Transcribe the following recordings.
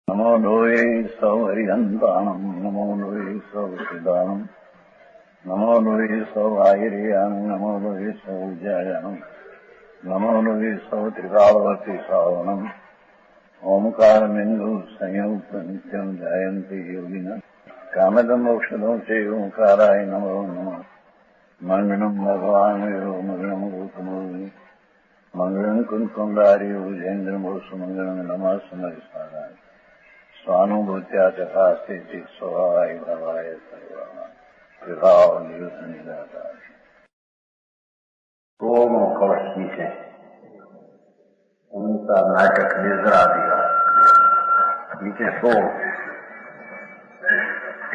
नमो लोये सौहरिहन्ताणम् नमो लोये सौहृदानम् नमो लोये सौभागिर्यानम् नमो लोये सौविजयानम् नमो लोये सौत्रिकालवती सावनम् ओंकारमिन्दु संयुक्त नित्यम् जयन्ति योगिनः कामदम् मोक्षदम् च ओंकाराय नमो नमः मङ्गलम् भगवान् वीरो मङ्गलम् रूपमोहि मङ्गलम् कुन्कुण्डारि भुजेन्द्रमोसु मङ्गलम् नमः समरिसाराय स्वानुभूत्या चकास्ते स्वभावाय भवाय विभाव नियुक्त निराकार सोमो कवच नीचे उनका नाटक निजरा दिया नीचे सो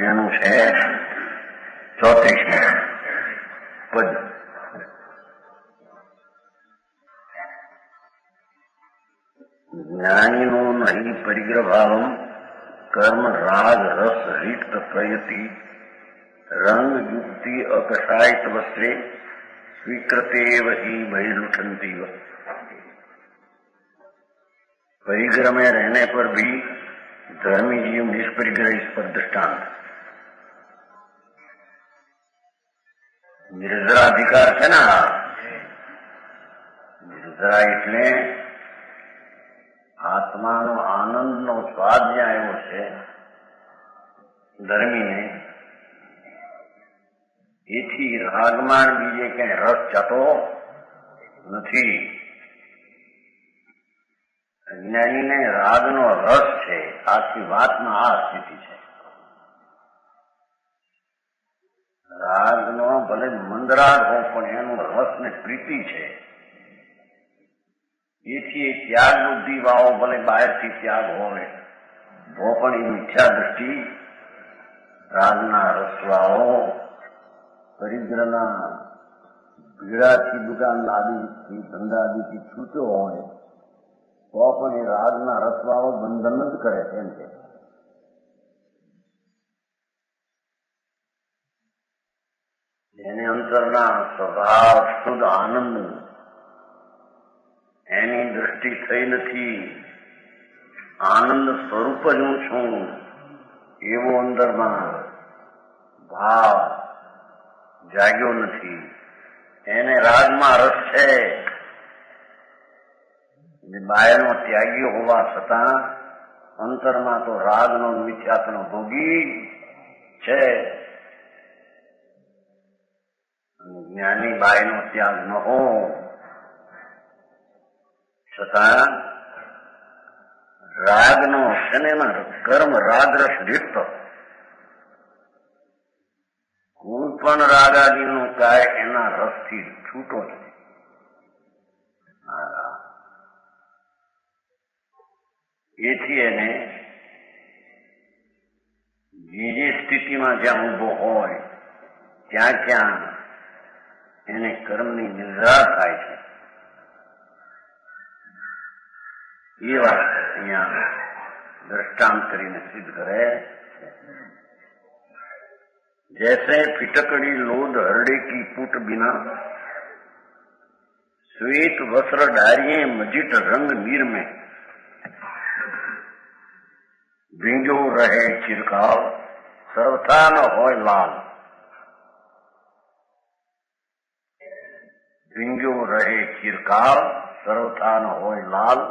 એનું છે 34 પદ. જ્ઞાનીનો નહીં પરિગ્રભાવમ કર્મ રાગ રસ રિક્ત પ્રયતિ રંગ યુક્તિ અકષાયિત વસ્ત્રે સ્વીકૃતેવ ही बहिर्लुठन्ति. परिग्रह में रहने पर भी धर्मी जीव निष्परिग्रह इस पर दृष्टांत. निर्जरा अधिकार છે ને આ નિર્જરા એટલે આત્માનો આનંદનો સ્વાદ જ્યાં આવ્યો છે ધર્મીને, એથી રાગમાન બીજે ક્યાંય રસ જતો નથી. અજ્ઞાનીને રાગનો રસ છે. આખી વાતમાં આ સ્થિતિ છે. રાગનો ભલે મંદરાગ હોય પણ એનો રસ ને પ્રીતિ છે. એથી એ ત્યાગ બુદ્ધિ વાળો ભલે બહારથી ત્યાગ હોય તો પણ એ મિથ્યા દ્રષ્ટિ રાગના રસવાળો પરિગ્રહના ભીડાથી દુકાન આદિથી ધંધા આદિથી છૂટ્યો હોય તો પણ એ રાગના રસવાળો બંધન જ કરે એમ છે. જેને અંતરના સ્વભાવ શુદ્ધ આનંદ એની દ્રષ્ટિ થઈ નથી, આનંદ સ્વરૂપ જ હું છું એવો અંદરમાં ભાવ જાગ્યો નથી, એને રાગમાં રસ છે. બાયનો ત્યાગી હોવા છતાં અંતરમાં તો રાગનો મિથ્યાત્વનો ભોગી છે. જ્ઞાની બાયનો ત્યાગ ન હો છતાં રાગનો શનેમાં કર્મ રાગરસ લિપ્ત કોઈ પણ રાગાદીનું કાય એના રસથી છૂટો છે. એથી એને જે સ્થિતિમાં જ્યાં ઉભો હોય ત્યાં ક્યાં એને કર્મની નિર્ધાર થાય છે. ये बात यहाँ दृष्टांत કરીને सिद्ध करे. जैसे फिटकड़ी लोध हरड़े की पुट बिना श्वेत वस्त्र डारिये मजिट रंग नीर में भींजो रहे चिरकाल सर्वथा न होय लाल. भींजो रहे चिरकाल सर्वथा न होय लाल.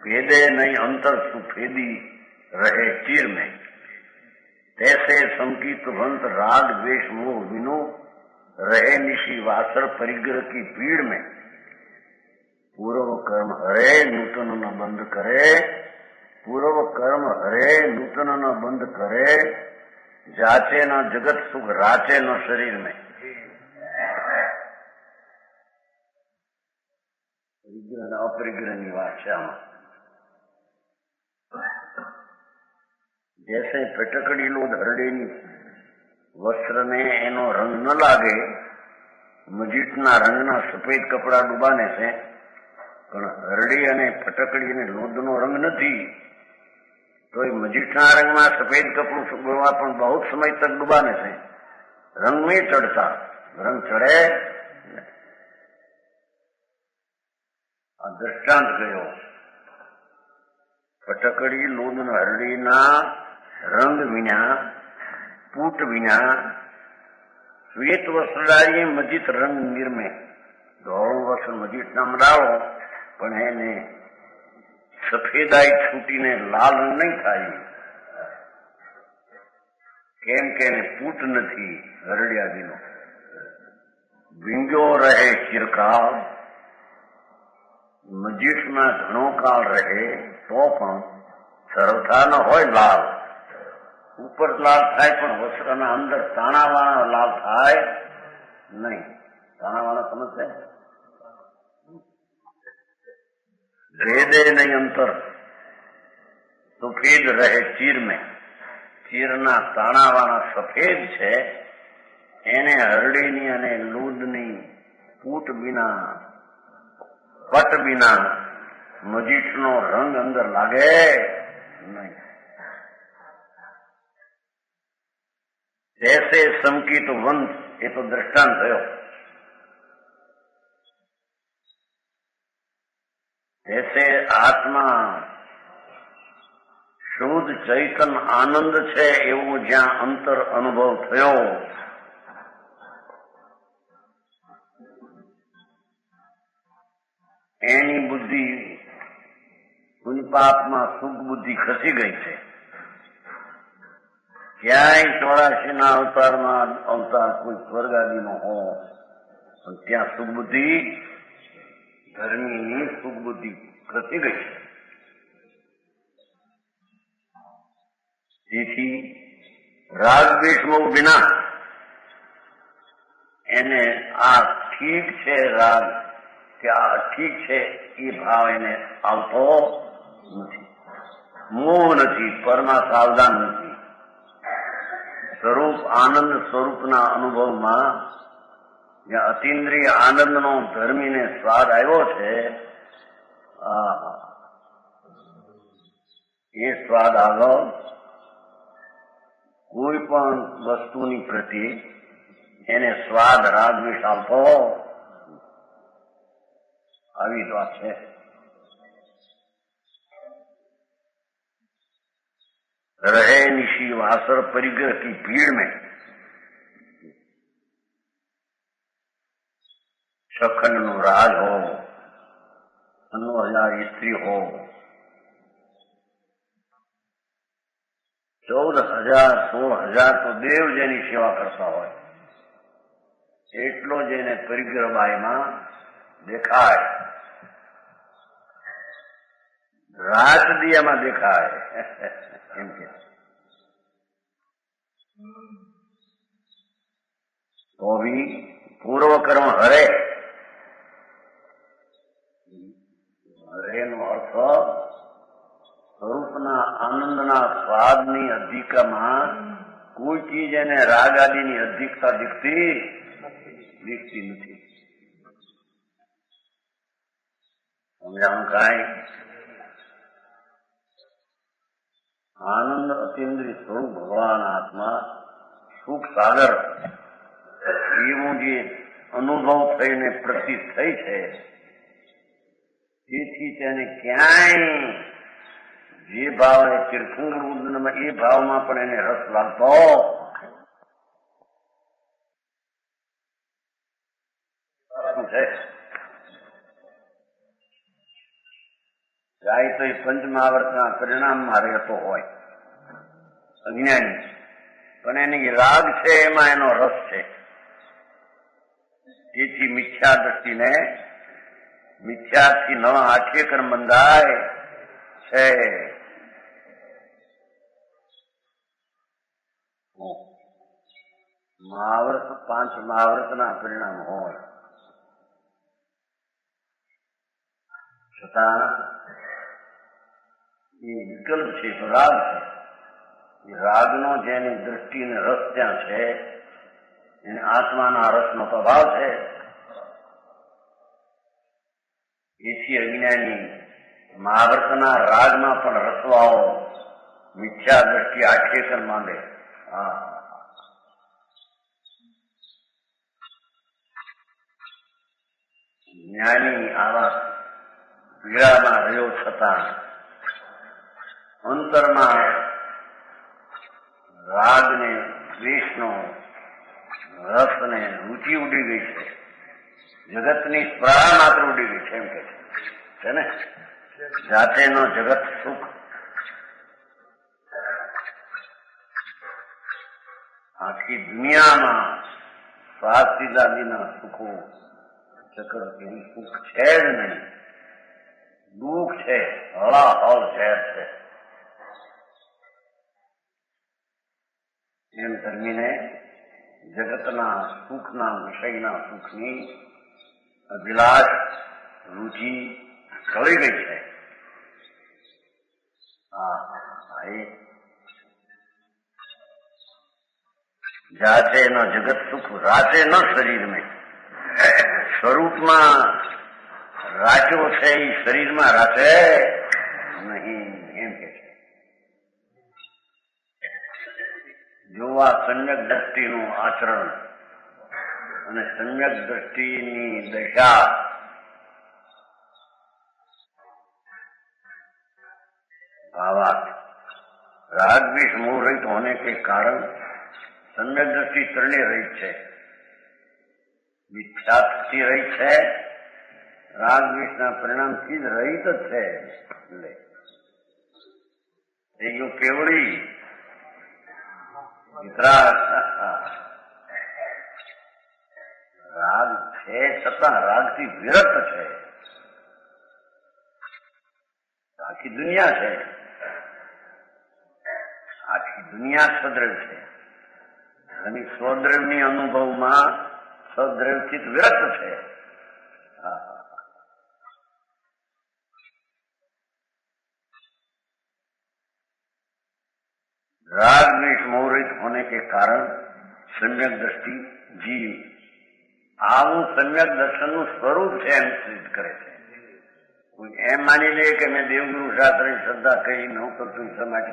भेदे नहीं अंतर सुफेदी रहे चीर में. तैसे संकीत भंत राग द्वेष मोह विनो रहे निशी वासर परिग्रह की पीड़ में. पूर्व कर्म हरे नूतन न बंद करे. पूर्व कर्म हरे नूतन न बंद करे. जाचे न जगत सुख राचे न शरीर में. परिग्रह न अपरिग्रह ની વાત છે આમાં. जैसे फटकड़ी लोध हरडेनी वस्त्र ने एनो रंग न लागे, मजीटना रंगना सफेद कपड़ा डूबाने से पण हरडी अने फटकड़ी ने लोधनो रंग नहीं तो मजीटना रंग में सफेद कपड़ू सुगवा पण बहुत समय तक डूबाने से रंग नहीं चढ़ता. रंग चढ़े આ દ્રષ્ટાંત ગયો. ફટકડી લોદ હરડીના રંગ વિના પૂટ વિના શ્વેત વસ્ત્રાએ મજીત રંગ નિર્મે. ધોળું વસ્ત્ર મજીત નામ ડાળો પણ એને સફેદાઈ છૂટીને લાલ રંગ નહીં થાય, કેમ કે એને પૂટ નથી હરડિયાદીનો. વિંગ્યો રહે ચિરકાળ, મજીઠમાં ઘણો કાળ રહે તો પણ સરળતા ન હોય લાલ. ઉપર લાલ થાય પણ વસ્ત્રના અંદર તાણાવાળા લાલ થાય નહીં. તાણાવાળા સમજશે? ભેદે નહીં અંતર સફેદ રહે ચીર મેં. ચીરના તાણાવાળા સફેદ છે, એને હરડીની અને લૂદની પૂટ વિના પટ વિના મજીઠનો રંગ અંદર લાગે નહીં. જૈસે સમકિત વંશ, એ તો દ્રષ્ટાંત થયો. જૈસે આત્મા શુદ્ધ ચૈતન આનંદ છે એવો જ્યાં અંતર અનુભવ થયો, એની બુદ્ધિ પુણ્યપાપમાં સુખ બુદ્ધિ ખસી ગઈ છે. ક્યાંય 84ના અવતારમાં અવતાર કોઈ સ્વર્ગાદીનો હો પણ ત્યાં સુખ બુદ્ધિ, ધર્મીની સુખ બુદ્ધિ ખસી ગઈ છે. તેથી રાગ દ્વેષમાં વિના એને આ ઠીક છે રાગ કે આ ઠીક છે એ ભાવ એને આવતો નથી. મોહ નથી, પરમાં સાવધાન નથી. સ્વરૂપ આનંદ સ્વરૂપના અનુભવમાં જ્યાં અતિન્દ્રિય આનંદનો ધર્મીને સ્વાદ આવ્યો છે, એ સ્વાદ આગળ કોઈ પણ વસ્તુની પ્રત્યે એને સ્વાદ રાગ દ્વેષ આવતો આવી વાત છે. रहे निशी वासर परिग्रह की भीड़ में, सखन नु राज हो, 90,000 स्त्री हो, 14,000 16,000 તો દેવ જેની સેવા કરતા હોય એટલો જેને પરિગ્રહ બાઈમાં દેખાય, રાત દિયામાં દેખાય એમ કે તો भी પૂર્વ કર્મ હરે. હરેનો અર્થ સ્વરૂપના આનંદના સ્વાદની અધિકામાં કોઈ ચીજ એને રાગ આદિની અધિકતા દીખતી નથી. સમજાણું કાંઈ? આનંદ અતિન્દ્રિય સ્વરૂપ ભગવાન આત્મા સુખ સાગર એવું જે અનુભવ થઈને પ્રતીત થઈ છે, તેથી તેને ક્યાંય જે ભાવ તીર્થંગ રુદ્રમાં એ ભાવમાં પણ એને રસ લાગતો શું છે? ગાય તો એ પંચમહાવર્તના પરિણામમાં રહેતો હોય અજ્ઞાની, પણ એની રાગ છે એમાં એનો રસ છે. તેથી મિથ્યા દ્રષ્ટિને મિથ્યાથી નવા આઠે કર્મ બંધાય છે. મહાવર્ત 5 મહાવર્તના પરિણામ હોય છતાં એ વિકલ્પ છે, તો રાગ છે. એ રાગનો જેની દ્રષ્ટિ ને રસ ત્યાં છે એને આત્માના રસનો પ્રભાવ છે. એથી અજ્ઞાની મહાવર્તના રાગમાં પણ રસવાઓ મિથ્યા દ્રષ્ટિ આઠેકર માંડે. જ્ઞાની આવા પીડામાં રહ્યો છતાં અંતરમાં રાગને દ્વેષનો રસને રુચિ ઉડી ગઈ છે, જગતની સ્પૃહા માત્ર ઉડી ગઈ છે એમ કે છે ને. જાતેનો જગત સુખ આખી દુનિયામાં સ્વાસ્થ્યદાદીના સુખો ચક્ર એવું સુખ છે જ નહીં, દુઃખ છે, હળાહળ ઝેર છે. એમ ધર્મીને જગતના સુખના વિષયના સુખની અભિલાષ રુચિ ચડી ગઈ છે. જાતે ન જગત સુખ રાતે ન શરીર में સ્વરૂપમાં રાચો છે એ શરીરમાં રાચે નહીં એમ કે છે. જો આ સમ્યક દ્રષ્ટિનું આચરણ અને સમ્યક દ્રષ્ટિની દશા भावार्थ राग द्वेष मोह रहित होने के कारण सम्यक दृष्टि तृणे रहित है, मिथ्यात्व रहित है, राग द्वेषना परिणाम થી જ રહિત જ છે. એટલે એ કેવળી રાગ છે છતાં રાગથી વિરક્ત છે. આખી દુનિયા છે, આખી દુનિયા સ્વદ્રવ છે અને સ્વદ્રવની અનુભવમાં સદ્રવથી વિરક્ત છે. राग द्वेष मोहित होने के कारण सम्यक दृष्टि जीव આવું સમ્યક દર્શનનું સ્વરૂપ છે એમ સિદ્ધ કરે છે. એમ માની લે કે મેં દેવગુરુ શાસ્ત્રની શ્રદ્ધા કહી ન કરતું માટે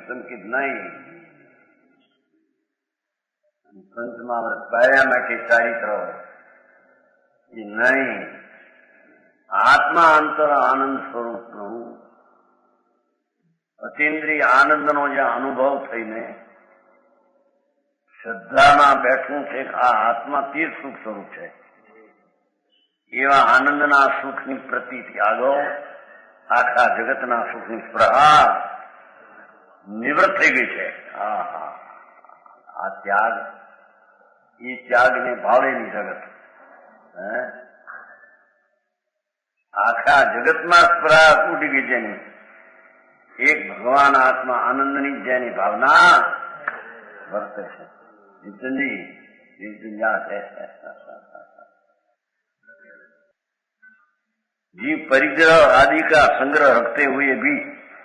સંકિત નહીં, પંચમાં વ્રત પાયા માટે ચારિત્ર એ નહીં, આત્મા અંતર આનંદ સ્વરૂપનું અતિન્દ્રિય આનંદનો જે અનુભવ થઈને શ્રદ્ધામાં બેઠવું છે કે આ આત્મા તીર સુખ સ્વરૂપ છે, એવા આનંદના સુખની પ્રતીતિ આગળ આખા જગતના સુખની સ્પૃહા નિવૃત્ત થઈ ગઈ છે. આ ત્યાગ, એ ત્યાગને ભાવેની જગત આખા જગતમાં સ્પૃહા તૂટી ગઈ છે. એક ભગવાન આત્મા આનંદની જેની ભાવના વર્તે છે. જીતનજી છે जीव परिग्रह आदि का संग्रह रखते हुए भी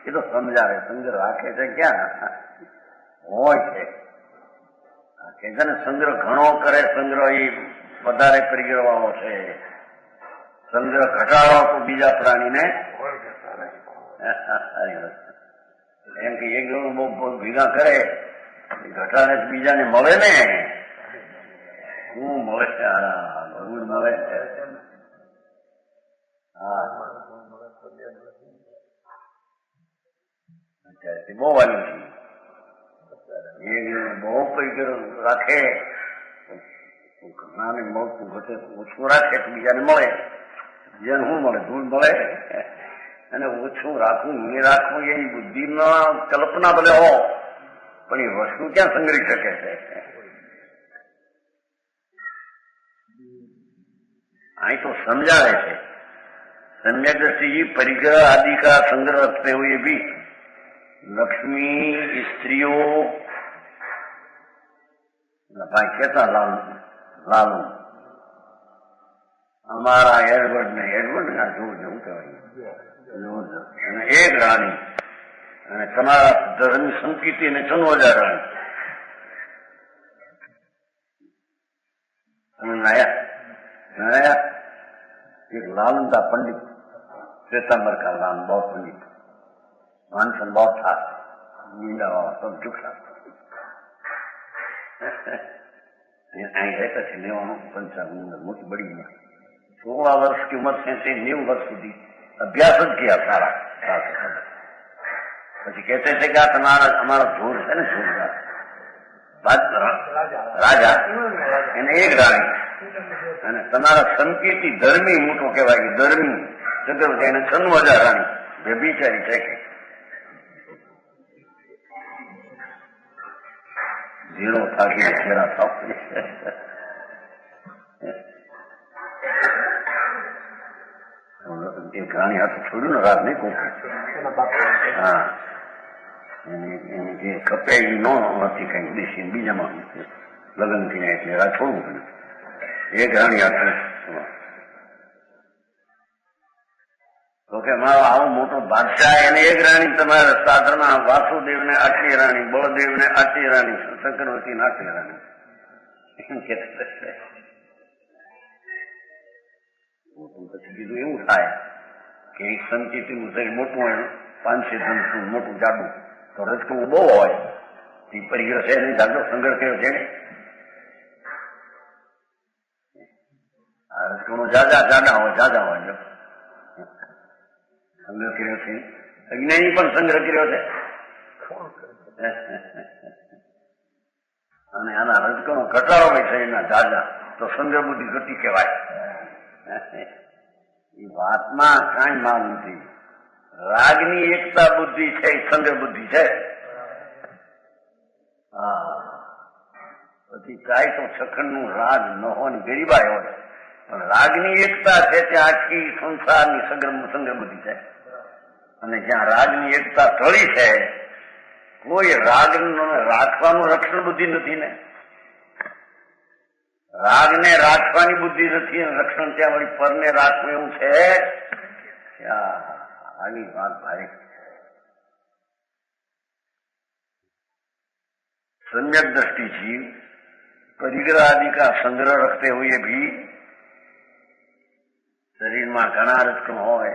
ये तो समझावे, संग्रह राखे છે ક્યાં હોય છે. કે છે ને સંગ્રહ ઘણો કરે, સંગ્રહ એ વધારે પરિગ્રહ વાળો છે, સંગ્રહ ઘટાડો તો બીજા પ્રાણીને એમ કે એક જણું બહુ ભેગા કરે ઘટાડે બીજાને મળે ને, શું મળે ભૂલ મળે. બહુ વાલી છે, બહુ પરિગ્રહ રાખે, ઘણાને મળતું ઘટે ઓછું રાખે તો બીજાને મળે, બીજાને શું મળે ધૂળ મળે. અને ઓછું રાખવું એ રાખવું એની બુદ્ધિમાં કલ્પના ભલે હો પણ એ વસ્તુ ક્યાં સંગ્રહી શકે છે. અહીં તો સમજાવે છે सम्यक दृष्टि परिग्रह आदि का संग्रह रखते हुए भी लक्ष्मी स्त्रियों भाई कहता लालू हमारा एडवर्ड ने एडवर्ड ना जोर जવું કહેવાય એક રાણી અને તમારા ધર્મ સંકીર્તિ ને ચનોજા રાણી नया एक लालंदा पंडित श्वेतांबर का नाम बहुत पंडित मानसन बहुत था, मीना सब झुका रहता थे नेवाणु 55 मोटी बड़ी उम्र 16 वर्ष की उम्र से 90 वर्ष सुधी अभ्यास किया सारा પછી કહેતે છે કે આ તમારા અમારો જોર છે ને જોરદાર રાજા એને એક રાણી અને તમારા સંકેતી ધર્મી મોટો કહેવાય કે ધર્મી ચક્રવર્તી એને 96,000 રાણી વ્યભિચારી છે કે ઝીરો થાકી ફેરા થાપ એક રાણી હાથ છોડ્યું ને રાત નહીં કોઈ હા એની જે કપે એ ન હતી કઈ દેશી બીજામાં લગ્ન થઈને એટલે રાત છોડવું પડ્યું એક રાણી હાથ તો કે મારો આવો મોટો બાદશાહ એને એક રાણી તમારા સાધના વાસુદેવને આટલી રાણી બળદેવને આટલી રાણી ચક્રવર્તીને આટલી રાણી એમ કે પછી બીજું એવું થાય કે એક સંકેતીનું શરીર મોટું હોય 500 ધનનું મોટું જાડું તો રજકણું બહુ હોય તે પરિગ્રહ છે નહીં જાડો સંઘર્ષ કર્યો છે આ રજકણું જાડા હોય સંગ્રહ કર્યો છે અજ્ઞાની પણ સંગ્રહ કર્યો છે અને આના રજકણો ઘટાડો હોય છે એના જાડા તો સંગ્રહ બુદ્ધિ ઘટી કહેવાય એ વાતમાં કાંઈ માલ નથી રાગની એકતા બુદ્ધિ છે એ સંગ્રહ બુદ્ધિ છે હા પછી ચાહે તો સખંડનું રાગ ન હોય ગરીબાઈ હોય પણ રાગની એકતા છે ત્યાં આખી સંસારની સંગ્રહ બુદ્ધિ છે અને જ્યાં રાગની એકતા ટળી છે કોઈ રાગ રાખવાનું રક્ષણ બુદ્ધિ નથી ને રાગને રાખવાની બુદ્ધિ નથી અને રક્ષણ ત્યાં વળી પરને રાખવું એવું છે આની વાત ભારે सम्यक दृष्टि जीव परिग्रह आदि का संग्रह रखते हुए भी शरीर में घना रचकण होय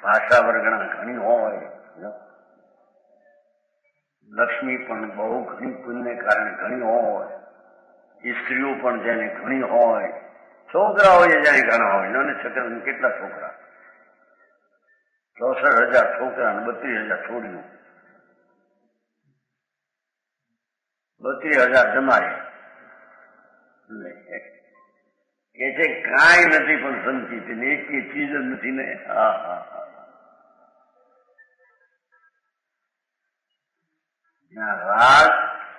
भाषा वर्गणा घनी होय लक्ष्मी पण बहु घनी पुण्य कारण घनी होय स्त्रीओ पण जेने घनी होय छोकराओ जेने घना होय नाने छकराने કેટલા છોકરા 64,000 છોકરા અને 32,000 છોડીઓ 32,000 જમાય એ છે કાંઈ નથી પણ સંચિત ને એક ચીજ જ નથી ને જ્યાં રાગ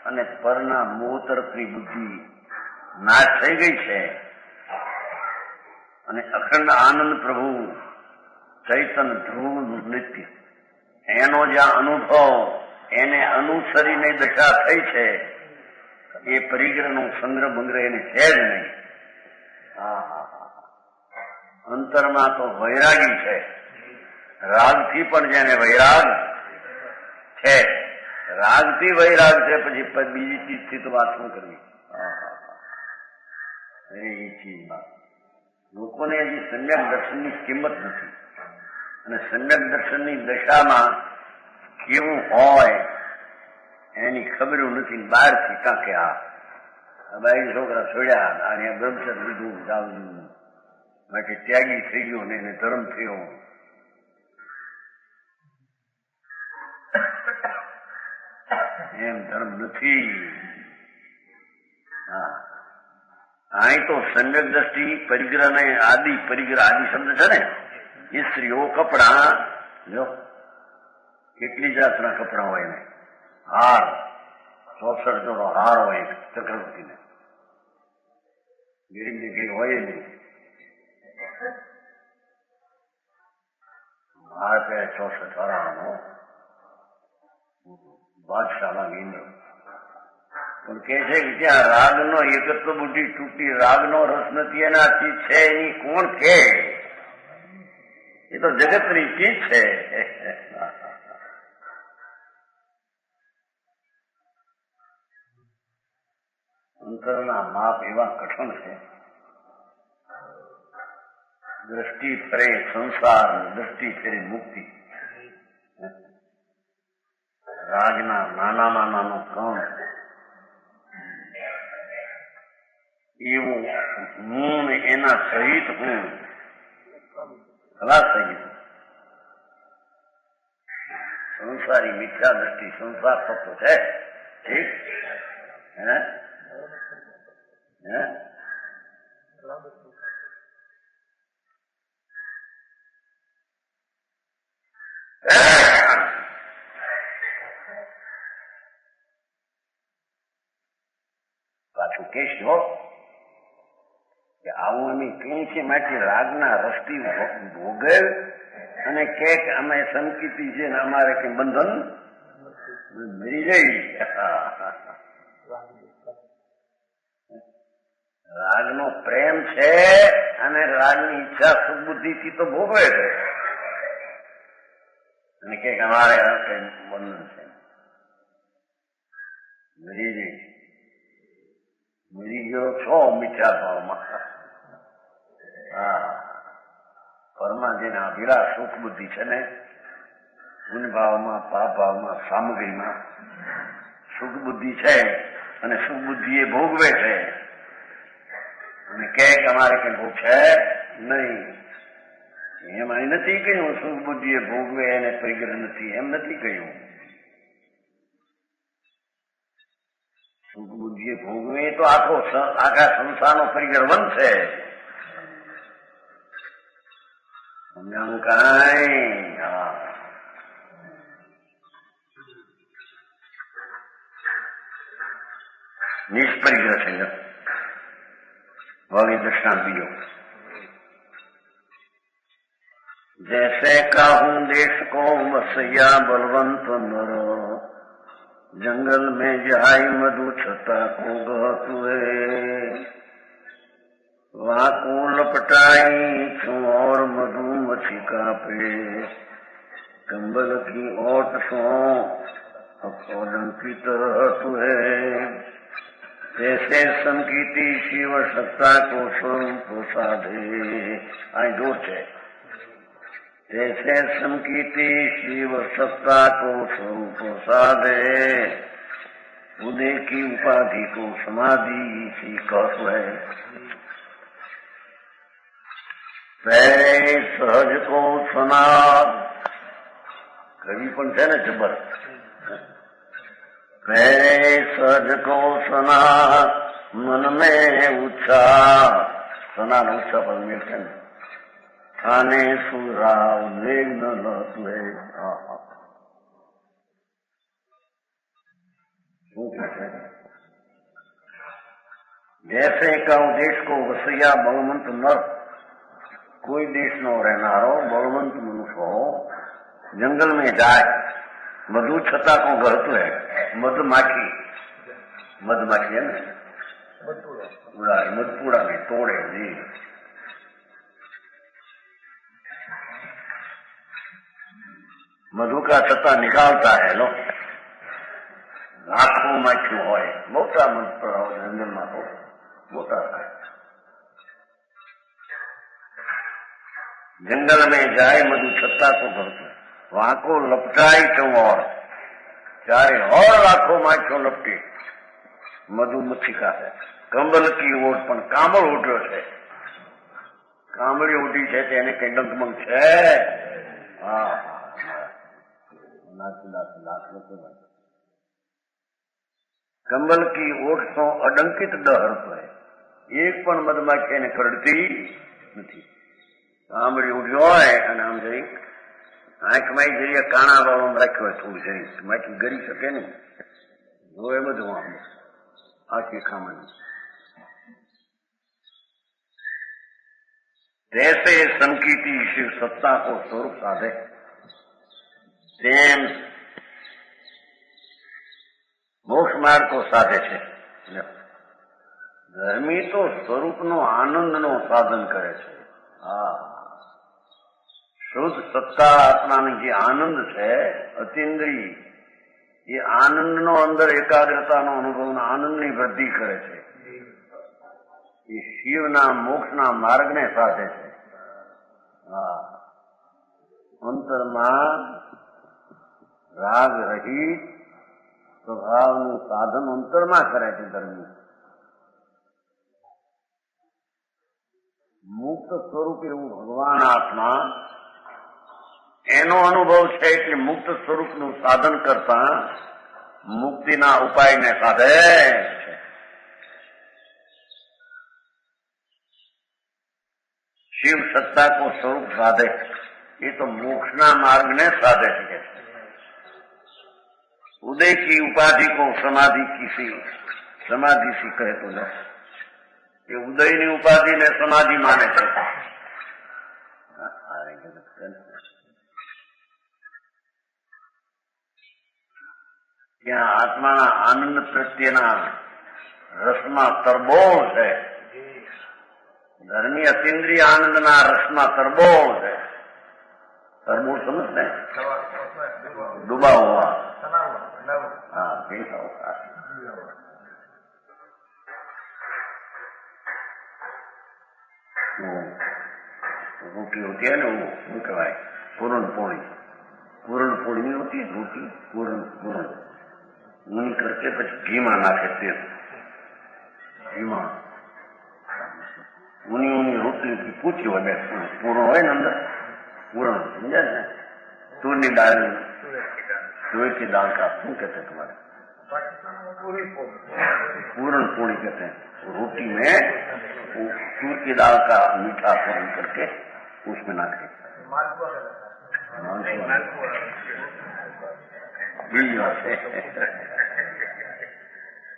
અને પરના મોહ તરફની બુદ્ધિ નાશ થઈ ગઈ છે અને અખંડ આનંદ પ્રભુ ચૈતન ધ્રુવ નિત્ય એનો જ્યાં અનુભવ એને અનુસરીને દશા થઈ છે એ પરિગ્રહનો સંગ્રહ બંગ્રહ એને છે જ નહીં અંતરમાં તો વૈરાગી છે રાગથી પણ જેને વૈરાગ છે રાગથી વૈરાગ છે પછી બીજી ચીજથી તો વાત શું કરવી એ ચીજમાં લોકોને હજી સમ્યક દર્શનની કિંમત નથી અને સમ્યક દર્શનની દશામાં કેવું હોય એની ખબર નથી બહારથી કાં કે બાઈ છોકરા છોડ્યા અને બ્રહ્મચર લીધું જાવું માટે ત્યાગી થઈ ગયો ને એને ધર્મ થયો એમ ધર્મ નથી અહીં તો સમ્યક દ્રષ્ટિ પરિગ્રહ ને આદિ શબ્દ છે ને એ સ્ત્રીઓ કપડા જો કેટલી જાતના કપડા હોય ને હાર 64 જોડો હાર હોય ચક્રવર્તીને ગરીબ દીકરી હોય નહીં હાર પે 64 હારાનો બાદશાહમાં ઇન્દ્ર પણ કે છે કે ત્યાં રાગનો એકત્વ બુદ્ધિ તૂટી રાગનો રસ નથી એના ચીજ છે એની કોણ કે એ તો જગતની ચીજ છે અંતરના માપ એવા કઠણ છે દ્રષ્ટિ ફરે સંસાર દ્રષ્ટિ ફરે મુક્તિ રાજના નાનામાં નાનું કણ એવું હું ને એના સહિત હું ખલાસ થઈ ગયું સંસારી મિથ્યા દ્રષ્ટિ સંસાર તત્વ છે. ઠીક હે હે પાછું કહેશો કે આવું અમે કઈ છે માટે રાગના રસ્તી ભોગવ અને કે અમે સંકિતી છે ને અમારે કઈ બંધન મરી જઈ. રાગનો પ્રેમ છે અને રાગની ઈચ્છા સુબુદ્ધિથી તો ભોગવે છે અને કે અમારે કઈ બંધન છે મરી જઈ. મરી ગયો છો મિથ્યા ભાવમાં. હા, પરમાજીના અભિલાષ સુખ બુદ્ધિ છે ને ગુણ ભાવમાં પાપ ભાવમાં સામગ્રીમાં સુખ બુદ્ધિ છે અને સુખ બુદ્ધિ એ ભોગવે છે અને કે અમારે કઈ ભોગ છે નહીં. એમાં નથી કહ્યું સુખ બુદ્ધિ એ ભોગવે એને પરિગ્રહ નથી, એમ નથી કહ્યું. સુખ બુદ્ધિ ભોગવે તો આખા સંસારનો પરિગ્રહ બનશે. સમજાણું કાંઈ? હા, નિષ્પરિગ્રહ છે. ભવિ દૃષ્ટાંત બીજો. जैसे काहूं देश को बसैया बलवंत नर जंगल में जाई मधु छता को गए वहां को लपटाई छू और मधु मछिका पे कंबल की ओट सो अपलंकित तुहे जैसे संकीती शिव सत्ता को स्वरूप साधे. आई जोर છે. जैसे संकीती शिव सत्ता को स्वरूप साधे उदय की उपाधि को समाधि सी कहत है. पहले सहज को सना कवि પણ છે ને જબર. पहले सहज को सना मन में उत्साह सना નો ઉત્સાહ પર મેળ છે ને थाने सुरा उद्वेग न लतुए. जैसे कहूं देश को वसैया बलवंत नर कोई देश नो रहनारो बलवंत मनुष्य हो जंगल में जाए मधु छता को गहतु है. मधुमाखी मधुमाखी है ना मधुपूड़ा में तोड़े जी. मधु का छत्ता निकालता है लो. लाखों माखियों होय मोटा मधु जंगल में तो मोटा जंगल में जाए मधु छत्ता को भरते वहां को लपटाई क्यों और चारे और लाखों माखियों लपटी मधु मच्छिका है. कंबल की ओट पण कामળ ઉઠ્યો છે. કામળી ઉઠી છે તેને કઈ ડંકમંગ છે? હા, કંબલ की ओट तो अडंकित डहरतो है. एक पण મધમાખી એને કરડતી નથી. કામળી ઉઠ્યો હોય અને આમ જઈ આંખમાં જઈએ કાણા વાળો રાખ્યો હોય થોડું જઈ માખી ગરી શકે ને જોવે બધું આમ આખી ખાવાની. जैसे संकीती शिव सत्ता को स्वरूप साधे तेम मोक्ष मार्ग को साधे छे. धर्मी तो स्वरूप नो आनंद नो साधन करे छे. हाँ, शुद्ध सत्ता आत्मा ने जे आनंद है अतीन्द्रिय ये आनंद नो अंदर एकाग्रता नो अनुभव आनंद ની વૃદ્ધિ કરે છે. ये शिव ना मोक्ष ना मार्ग ने साधे છે. हाँ, अंतर में राग रहित स्वभाव નું साधन अंतर में करे છે. धर्मी मुक्त स्वरूप એવું ભગવાન આત્મા એનો અનુભવ છે એટલે મુક્ત સ્વરૂપનું સાધન કરતા મુક્તિના ઉપાયને સાધે છે. शिव सत्ता को स्वरूप साधे, ये तो मोक्षना मार्ग ने साधे है. उदय की उपाधि को समाधि सी कहे तो न, ये उदय ની ઉપાધિ ને સમાધિ માને છે. ત્યાં આત્માના આનંદ પ્રત્યેના રસમાં તરબોળ છે. ધર્મી અતિન્દ્રિય આનંદના રસમાં તરબોળ છે. તરબોળ સમજને ડૂબા हुआ, हाँ भीगा हुआ. रोटी होती है ना, वो कहवाय पूर्ण पोड़ी. पूर्ण पोड़ी नहीं होती रोटी, पूर्ण ऊनी करके પછી ઘીમાં નાખે તેલ. ઘીમાં ऊनी रोटी की पूछी हो जाए पूर्ण हो ना अंदर पूर्ण समझा ना. तुरनी दाल, तुअर की दाल का શું कहते हैं तुम्हारे? पूर्ण पूरी कहते हैं. रोटी में तूर की दाल का मीठा पूरण करके उसमें नाखे.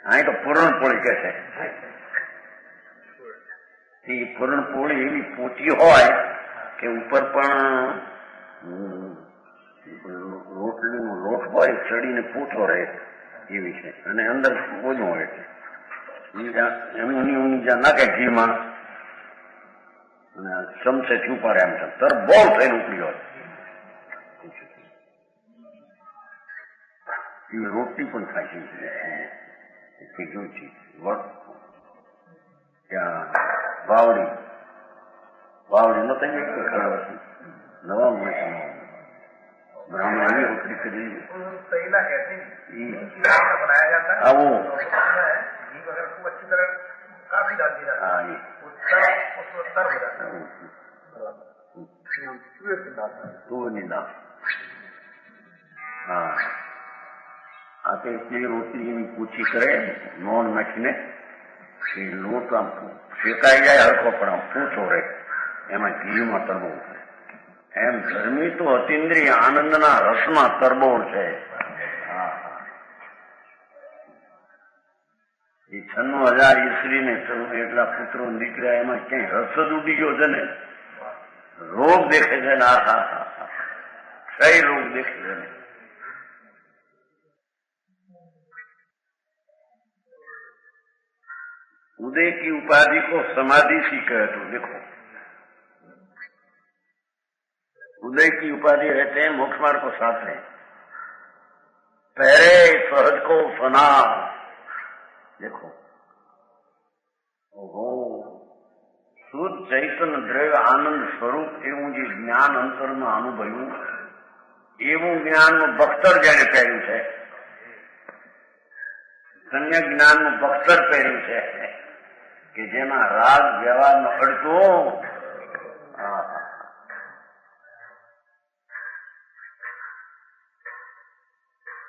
हाँ तो पूर्ण पोड़ी कहते हैं. પૂર્ણપોળી એવી પોચી હોય કે ઉપર પણ રોટલીનો લોટ હોય ચડીને પૂઠો રહે એવી છે અને અંદર ઓછું હોય છે. ઊની જ્યાં નાખે ઘીમાં અને ચમચેથી ઉપાડે એમ તરબોળ થઈને ઉપડી હોય એવી રોટલી પણ ખાઈ છે. જોઈ છે ત્યાં વાવડી નતો નવા ब्राह्मण रोटी करी बनाया जाता है वो घी वगैरह खूब अच्छी तरह काफी डाल दी जाती है उसमें तर हो जाता है. हाँ आते इसलिए रोटी એવી પૂછી કરે નોન નાખીને લોટ આમ શેકાઈ જાય હરખો પણ આમ પૂછો રહે એમાં ઘીમાં તરબોળ છે. એમ ધર્મી તો અતિન્દ્રિય આનંદના રસમાં તરબોળ છે. એ 96,000 ઈસરીને એટલા પુત્રો દીકરા એમાં ક્યાંય રસ જ ઉડી ગયો છે ને. રોગ દેખે છે ને ક્ષય રોગ દેખે છે ને. उदय की उपाधि को समाधि सी कहे तो देखो उदय की उपाधि रहते हैं मोक्ष मार्ग को साथ में. पहरे सहज को सना देखो ओहो શુદ્ધ ચૈતન્ય દ્રવ્ય આનંદ સ્વરૂપ એવું જે જ્ઞાન અંતરમાં અનુભવ્યું એવું જ્ઞાનનું બખ્તર જેને પહેર્યું છે, ધન્ય જ્ઞાનનું બખ્તર પહેર્યું છે કે જેમાં રાગ વ્યવહારનો અડતો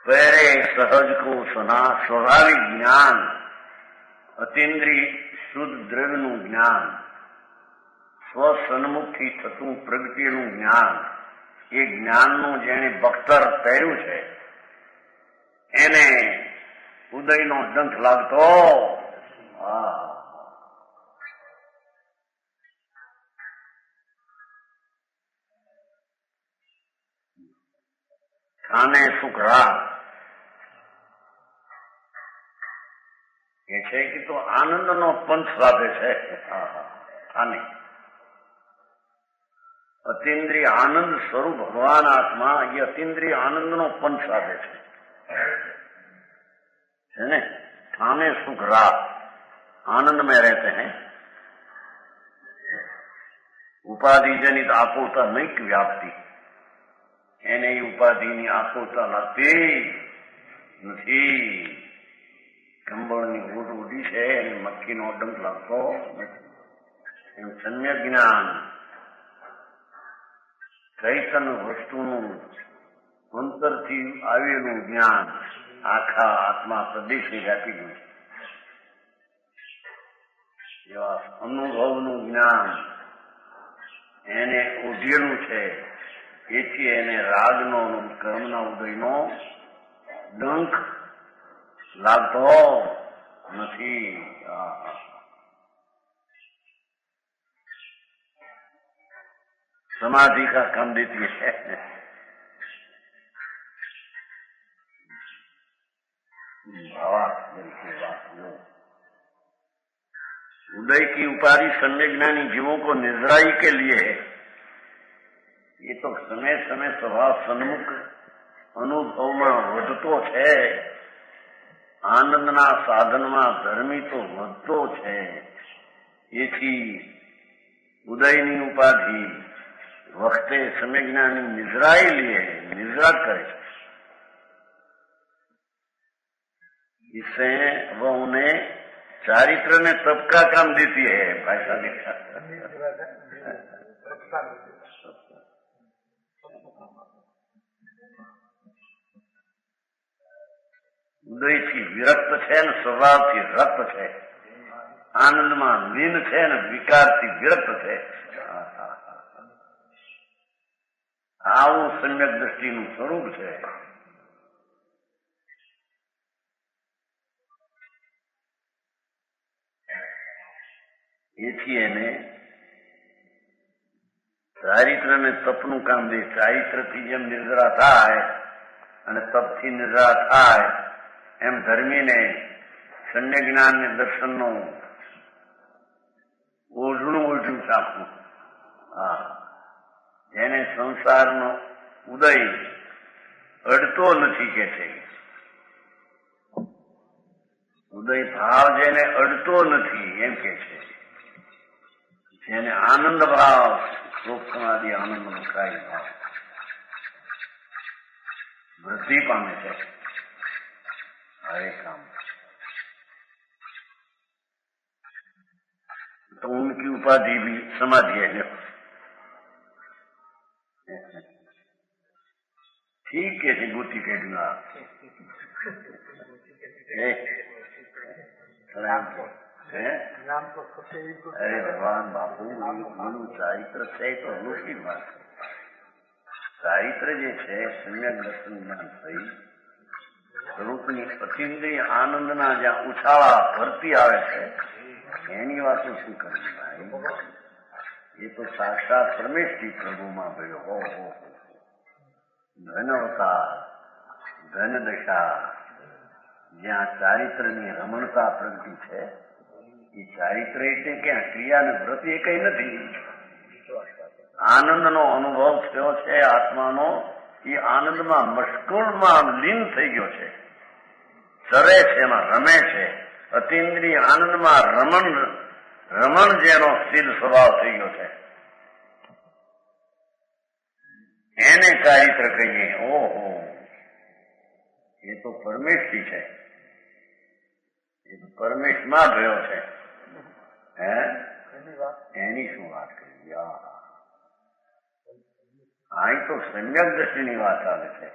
પહેરે સહજ કો સના સ્વાભાવિક જ્ઞાન અતિન્દ્રિય શુદ્ધ દ્રવ્યનું જ્ઞાન સ્વસન્મુખથી થતું પ્રગતિનું જ્ઞાન એ જ્ઞાનનું જેણે બખ્તર પહેર્યું છે એને ઉદયનો ડંખ લાગતો. ખાને સુખ રાગ એ છે કે તો આનંદનો પંથ સાધે છે. ખાને અતિન્દ્રિય આનંદ સ્વરૂપ ભગવાન આત્मा ये अतीन्द्रिय आनंदનો પંથ સાધે છે ने. थाने सुख राग आनंद में रहते हैं. उपाधि जनित आकुलता नहीं की व्याप्ति એને ઉપાધિની આકુલતા લાગતી નથી. કંબળની ઊંટ ઉડી છે અને મક્ખીનો ડંખ લાગતો નથી. એમ સમ્યક જ્ઞાન ચૈતન વસ્તુનું અંતરથી આવેલું જ્ઞાન આખા આત્મા પ્રદેશે વ્યાપી ગયું છે. એવા અનુભવનું જ્ઞાન એને ઓઢેલું છે. એથી એને રાગનો કર્મના ઉદયનો ડંખ લાગતો નથી. समाधि का काम देती है. उदय की उपाधि सम्यक ज्ञानी जीवों को निजराई के लिए है. ये तो समय समय स्वभाव सन्मुख અનુભવમાં વધતો છે. આનંદના સાધનમાં ધર્મી તો વધતો છે. એથી ઉદયની ઉપાધિ વખતે સમ્યક જ્ઞાની નિજરાઈ લે, નિજરા કરે. इससे वह उन्हें चारित्र में तप का काम देती है. भाषा लिखा ઉદયથી વિરક્ત છે ને સ્વભાવથી રક્ત છે. આનંદમાં લીન છે ને વિકારથી વિરક્ત છે. આવું સમ્યક દ્રષ્ટિનું સ્વરૂપ છે. એથી એને ચારિત્ર ને તપનું કામ દે. ચારિત્રથી જેમ નિર્જરા થાય અને તપથી નિર્જરા થાય એમ ધર્મીને શન્ય જ્ઞાન ને દર્શનનું ઓઢણું ઓઢું ચાખવું. જેને સંસારનો ઉદય અડતો નથી કે છે. ઉદય ભાવ જેને અડતો નથી એમ કે છે. જેને આનંદ ભાવ સુખ સમાધિ આનંદ મુકાઈ ભાવ વૃદ્ધિ પામે છે. हरे काम तो उनकी उपाधि भी समाधि है. ठीक है जी, गोती कह दूंगा. अरे भगवान बापू बोलू ચારિત્ર છે તો અનોખી વાત. ચારિત્ર જે છે સમ્યક દર્શન જ્ઞાન થઈ સ્વરૂપની અતિન્દ્રિય આનંદના જ્યાં ઉછાળા ભરતી આવે છે એની વાતો શું કરવી ભાઈ. એ તો સાક્ષાત પરમેશથી પ્રભુમાં ભયો. હો ધનવતા ધન દશા જ્યાં ચારિત્રની રમણતા પ્રગટી છે. એ ચારિત્ર એટલે ક્યાં ક્રિયા ને વ્રત એ કઈ નથી. આનંદનો અનુભવ થયો છે આત્માનો. એ આનંદમાં મશગુલમાં લીન થઈ ગયો છે. ચરે છે, એમાં રમે છે. અતિન્દ્રિય આનંદમાં રમણ જેનો સ્થિર સ્વભાવ થઈ ગયો છે એને ચારિત્ર કહીએ. ઓહો, એ તો પરમેશથી છે. એ તો પરમેશમાં ભયો છે. એની શું વાત કરી. અહીં તો સમ્યક દ્રષ્ટિની વાત આવે છે.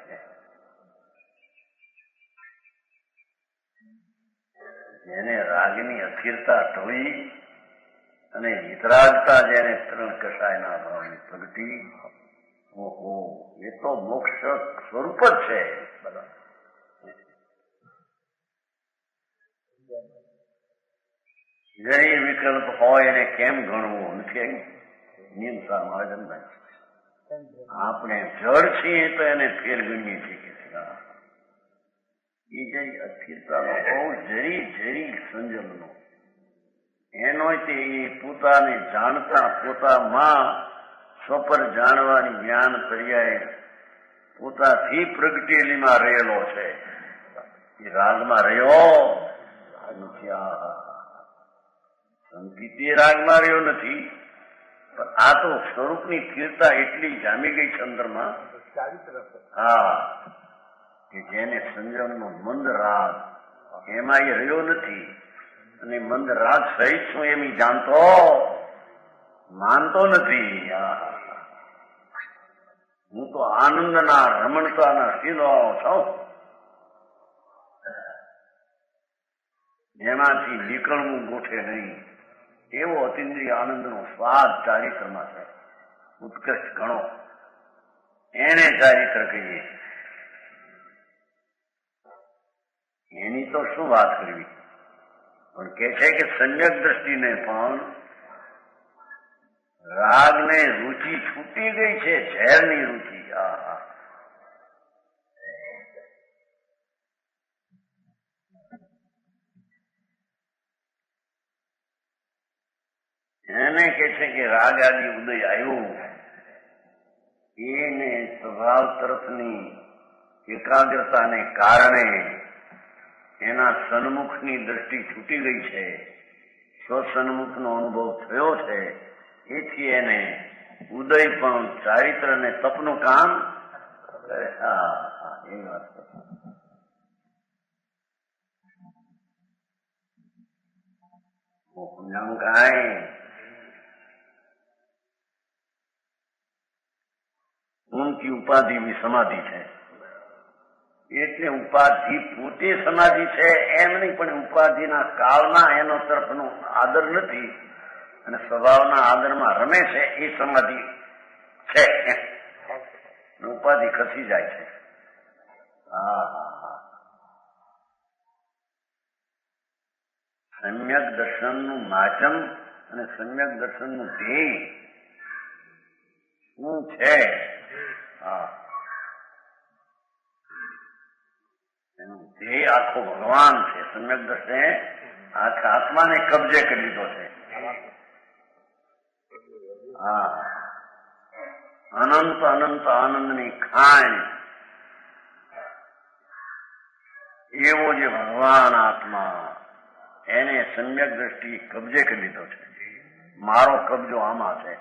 જેને રાગની અસ્થિરતા ઢોઈ અને વિતરાગતા જેને ત્રણ કષાયના ભાવની પ્રગટી. ઓહો, એ તો મોક્ષ સ્વરૂપ જ છે. જરી વિકલ્પ હોય એને કેમ ગણવું નથી. નિયમસર મહાજનભાઈ આપણે જળ છીએ તો એને ફેર ગણીએ છીએ. એ જરી અસ્થિરતાનો બહુ જરી સંજમનો એનો તે એ પોતાને જાણતા પોતામાં સ્વપર જાણવાની જ્ઞાન પર્યાય પોતાથી પ્રગટેલીમાં રહેલો છે. એ રાગમાં રહ્યો નથી. સંકિતે રાગમાં રહ્યો નથી. પણ આ તો સ્વરૂપની સ્થિરતા એટલી જામી ગઈ છે અંદરમાં. હા, કે જેને સંજમનો મંદ રાગ એમાં એ રહ્યો નથી. અને મંદ રાગ સહિત છું એમ જાણતો માનતો નથી. હું તો આનંદના રમણતાના શીલવાળો છું, એમાંથી નીકળવું ગોઠે નહીં એવો અતિન્દ્રિય આનંદનો સ્વાદ ચારિત્રમાં છે. ઉત્કૃષ્ટ ગણો એને ચારિત્ર કહીએ. એની તો શું વાત કરવી, પણ કે છે કે સમ્યક દ્રષ્ટિને પણ રાગને રુચિ છૂટી ગઈ છે, ઝેરની રુચિ. આહા, એને કે છે કે રાગ આદિ ઉદય આવ્યો, એને સ્વભાવ તરફની એકાગ્રતાને કારણે એના સન્મુખની દ્રષ્ટિ છૂટી ગઈ છે, સ્વસન્મુખનો અનુભવ થયો છે. એથી એને ઉદય પણ ચારિત્ર અને તપનું કામ કરે. એ વાત છે. ઊંચી ઉપાધિ બી સમાધિ છે. એટલે ઉપાધિ પોતે સમાધિ છે એમ નહીં, પણ ઉપાધિના કાળના એનો તરફનો આદર નથી અને સ્વભાવના આદરમાં રમે છે, એ સમાધિ છે. ઉપાધિ ખસી જાય છે. સમ્યક દર્શનનું માધ્યમ અને સમ્યક દર્શનનું ધ્યેય શું છે? એનું ધ્યેય આખો ભગવાન છે. સમ્યક દર્શને આખા આત્માને કબજે કરી લીધો છે. અનંત અનંત આનંદની ખાણ એવો જે ભગવાન આત્મા, એને સમ્યક દ્રષ્ટિ કબજે કરી લીધો છે. મારો કબજો આમાં છે.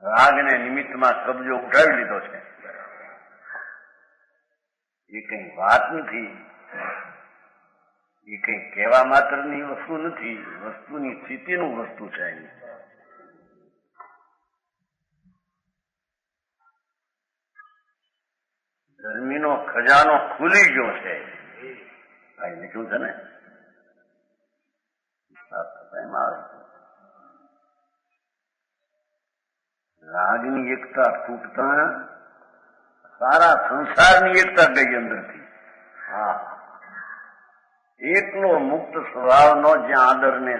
રાગને નિમિત્તમાં કબજો ઉઠાવી લીધો છે. એ કઈ વાત નથી, એ કઈ કહેવા માત્રની વસ્તુ નથી, વસ્તુની સ્થિતિનું વસ્તુ છે. ધર્મીનો ખજાનો ખુલી ગયો છે. લખ્યું છે ને, રાગની એકતા તૂટતા સારા સંસારની એકતા ગઈ અંદરથી. એકલો મુક્ત સ્વભાવનો જ્યાં આદરને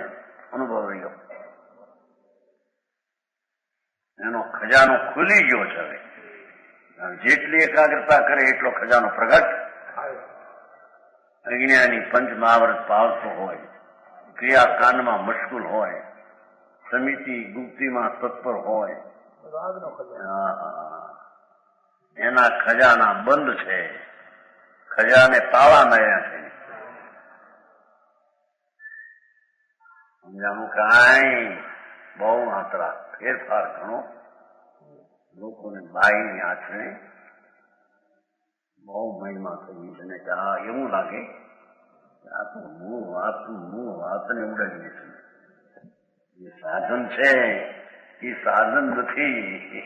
અનુભવ રહ્યો, એનો ખજાનો ખુલી ગયો છે. હવે જેટલી એકાગ્રતા કરે એટલો ખજાનો પ્રગટ. અજ્ઞાની પંચ મહાવૃત પાવતો હોય, ક્રિયાકાંડમાં મશગુલ હોય, સમિતિ ગુપ્તિમાં તત્પર હોય, એના ખજાના બંધ છે. ખજાને તાળા માર્યા છે. સમજાવું? કાંઈ બહુ માત્ર ફેરફાર ઘણો લોકોને બાઈની આંખને બહુ મહિમા થઈ છે ને કે એવું લાગે કે આ તો મૂળ વાતને ઉડાવી છે. જે સાધન છે એ સાધન નથી.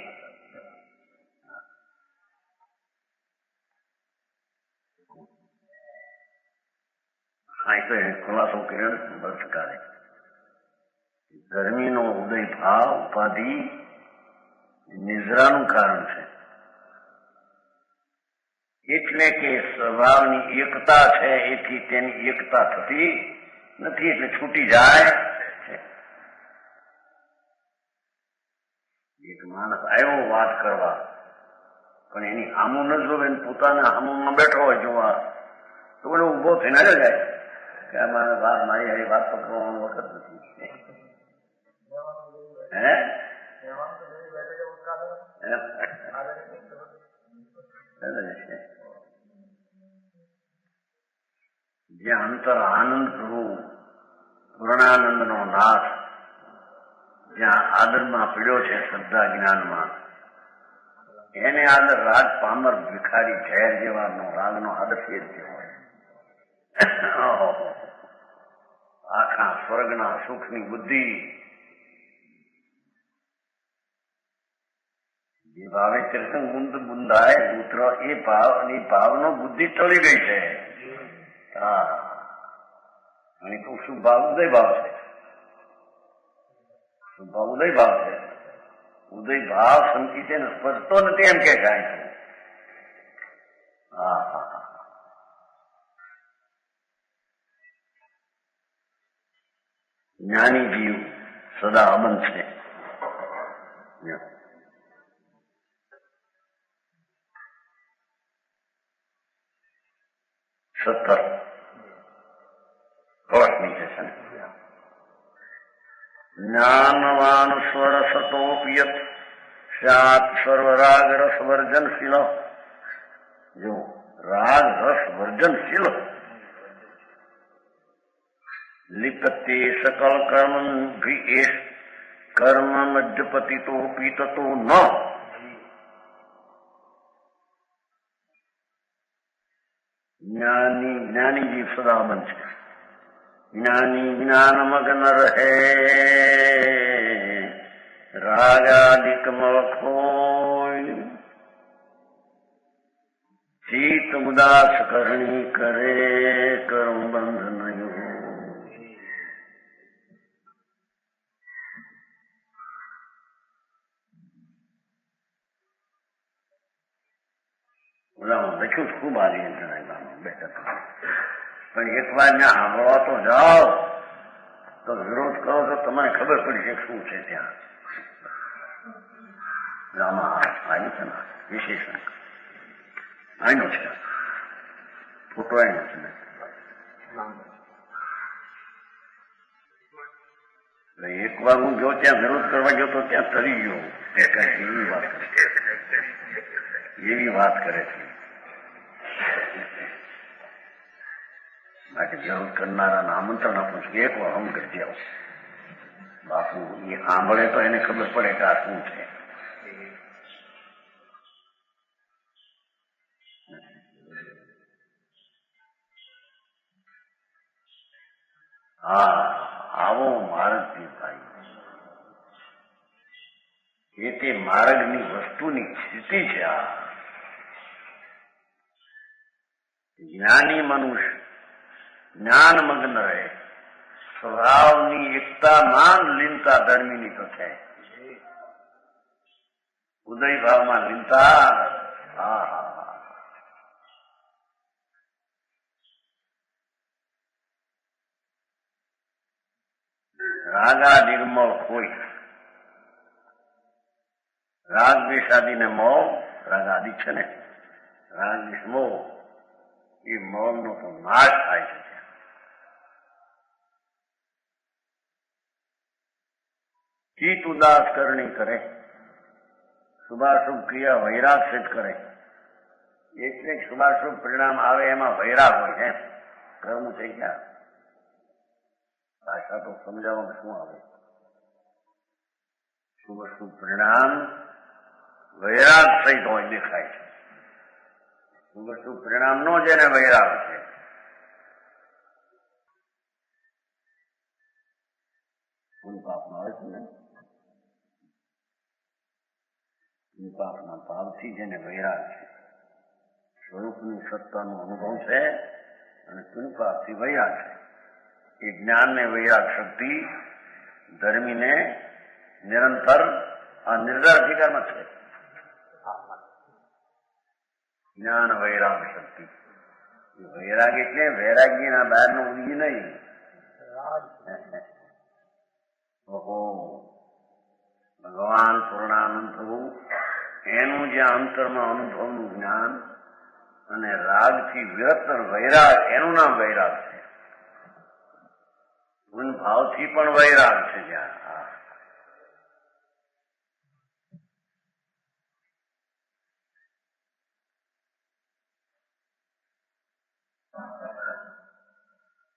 અહીં તો ખુલાસો કર્યો સરકારે. ગરમીનો ઉદય ભાવ ઉપાધિ નિદ્રાનું કારણ છે. એટલે કે સ્વભાવની એકતા છે, એથી તેની એકતા થતી નથી, એટલે છૂટી જાય છે. એક માણસ આવ્યો વાત કરવા, પણ એની હામું ન જોવે, પોતાના હામુમાં બેઠો હોય જોવા, તો મને ઉભો થઈને જાય કે મારી હારી વાત તો કરવાનો વખત નથી. જ્યાં અંતર આનંદ પ્રભુ પૂર્ણાનંદ નો નાથ જ્યાં આદરમાં પીડ્યો છે, શ્રદ્ધા જ્ઞાનમાં, એને આદર રાગ પામર ભિખારી ઝેર જેવાનો રાગનો આદર ફેર જેવો. આખા સ્વર્ગના સુખની બુદ્ધિ જે ભાવે તીર્થંગ બુંદ બુંદાય પુત્ર એ ભાવ અને એ ભાવનો બુદ્ધિ ટળી ગઈ છે. હા, અને તો શું ભાવ? ઉદય ભાવ છે. શું ભાવ? ઉદય ભાવ છે. ઉદય ભાવ સંકિત એને સ્પર્શતો નથી એમ કે કાંઈ. હા હા હા, જ્ઞાની જીવ સદા અબંધ છે. 17 કળશની છે. જ્ઞાનવાન સ્વરસતોપિયત સ્યાત સર્વરાગ રસ વર્જનશીલ. જો રાગ રસ વર્જનશીલ લિપ્તે સકલ કર્મ કર્મ મજ્જપતિતો પીતતો ન. જ્ઞાની જીવ સદા બંધ છે. જ્ઞાની જ્ઞાનમગ્ન રહે રાગાદિક મખોય. ચિત્ત ઉદાસ કરણી કરે કર્મ બંધ નહીં. લખ્યું ખૂબ આવી બેઠા, પણ એક વાર ત્યાં સાંભળવા તો જાઓ તો વિરોધ કરો તો તમને ખબર પડી છે શું છે ત્યાં. રામા આવ્યું છે ને વિશેષણ આનું છે, ફોટો એનો છે. એક વાર હું જો ત્યાં વિરોધ કરવા ગયો તો ત્યાં તરી ગયો. એવી વાત કરે છે. બાકી વિરોધ કરનારાને આમંત્રણ આપું છું, એક વાર હમ કરી જાઓ. બાપુ એ સાંભળે તો એને ખબર પડે કે આ શું છે. હા, આવો માર્ગથી ભાઈ. એ તે માર્ગની વસ્તુની સ્થિતિ છે. આ જ્ઞાની મનુષ્ય જ્ઞાનમગ્ન રહે, સ્વભાવની એકતામાં લીનતા ધર્મીની તો છે. ઉદય ભાવમાં લીનતા. હા હા હા, રાગા નિર્મળ ખોઈ. રાગ દ્વેષાદિને મોહ, રાગાદિ છે ને, રાગ દ્વેષ મોહ, એ મોહનો તો નાશ થાય છે. ચિત્ત ઉદાસ કરણી કરે, શુભાશુભ ક્રિયા વૈરાગ સિદ્ધ કરે. એટલે શુભાશુભ પરિણામ આવે એમાં વૈરાગ હોય છે. કર્મ થઈ ગયા. ભાષા તો સમજાવવામાં શું આવે? શુભાશુભ પરિણામ વૈરાગ સહિત હોય દેખાય છે. શુભાશુભ પરિણામ નો જેને વૈરાગ છે. પાપમાં આવે છે ને, પાપના ભાવથી જેને વૈરાગ છે, સ્વરૂપની સત્તાનો અનુભવ છે અને પુણ્યપાપથી વૈરાગ છે. એ જ્ઞાનને વૈરાગ શક્તિ ધર્મીને નિરંતર આ નિર્ધાર અધિકારમાં છે. જ્ઞાન વૈરાગ શક્તિ. વૈરાગ એટલે વૈરાગીના બહારનો ઉડી નહીં. ઓહો, ભગવાન પૂર્ણાનંદ થવું એનું જે અંતરમાં અનુભવનું જ્ઞાન અને રાગથી વિરક્ત વૈરાગ, એનું નામ વૈરાગ છે. ગુણ ભાવથી પણ વૈરાગ છે. જ્યાં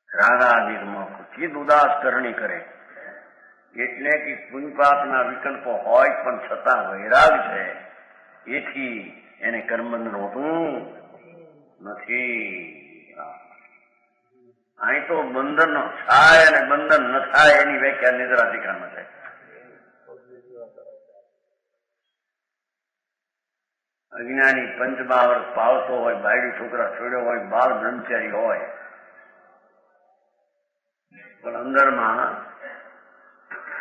રાગાદિમાં ચિત્ત ઉદાસ કરણી કરે, એટલે કે પુણ્યપાપના વિકલ્પો હોય પણ છતાં વૈરાગ છે. એથી એને કર્મબંધન હોતું નથી. અહીં તો બંધન થાય અને બંધન ન થાય એની વ્યાખ્યા નિદ્રાધિકારમાં છે. અજ્ઞાની 5 વર્ષ પાવતો હોય, બાયડી છોકરા છોડ્યો હોય, બાળ બ્રહ્મચારી હોય, પણ અંદરમાં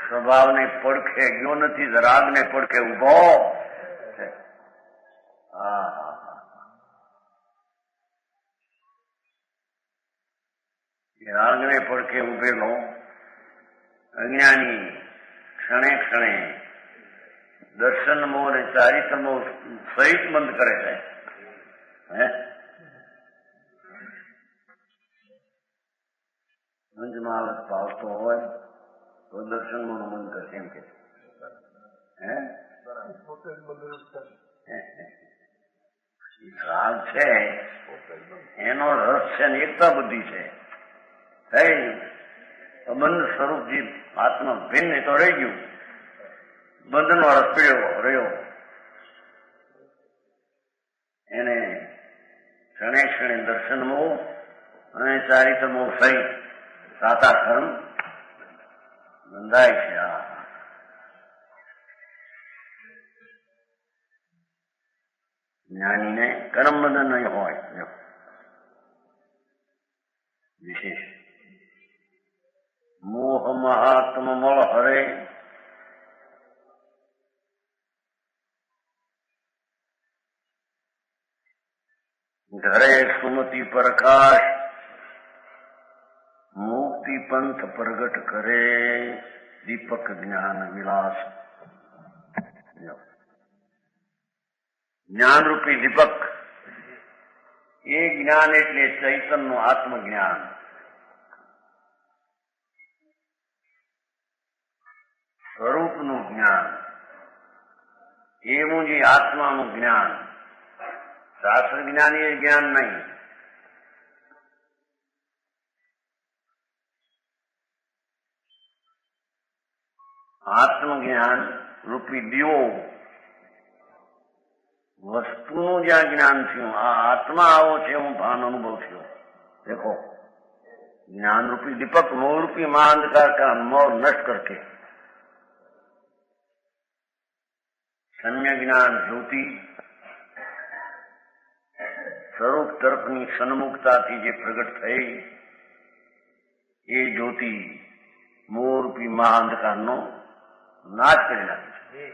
સ્વભાવને પડખે ગયો નથી, રાગને પડખે ઉભો છે. રાગને પડખે ઉભેલો અજ્ઞાની ક્ષણે ક્ષણે દર્શન મોહ અને ચારિત્ર મોહ સહિત બંધ કરે છે. પંચમહાવત પાવતો હોય તો દર્શન મોહ નું બંધ કરશે એમ કે રાગ છે એનો રસ છે ને એકતા બુદ્ધિ છે. બંધ સ્વરૂપ જે આત્મા ભિન્ન તો રહી ગયું, બંધનો રસ રહ્યો એને ક્ષણે ક્ષણે દર્શન મોહ અને ચારિત્ર મોહ સહિત સાતા કર્મ બંધાય છે. જ્ઞાનીને કર્મ બંધન નહીં હોય. વિશેષ મોહ મહાત્મ મળ હરે ઘરે સુમતિ પ્રકાશ મુક્તિ પંથ પ્રગટ કરે દીપક જ્ઞાન વિલાસ. જ્ઞાન રૂપી દીપક એ જ્ઞાન એટલે ચૈતન્યનું આત્મજ્ઞાન. સ્વરૂપનું જ્ઞાન એવું જે આત્માનું જ્ઞાન. શાસ્ત્ર જ્ઞાન એ જ્ઞાન નહીં. આત્મજ્ઞાન રૂપી દીવો વસ્તુનું જ્યાં જ્ઞાન થયું, આ આત્મા આવો છે એવો ભાન અનુભવ થયો. देखो ज्ञान रूपी दीपक मोह रूपी महाअंधकार का मोह नष्ट करके सम्य ज्ञान ज्योति સ્વરૂપ તરફની સન્મુખતાથી જે પ્રગટ થઈ એ જ્યોતિ મોહરૂપી મહાઅંધકારનો નાશ કરી નાખે છે.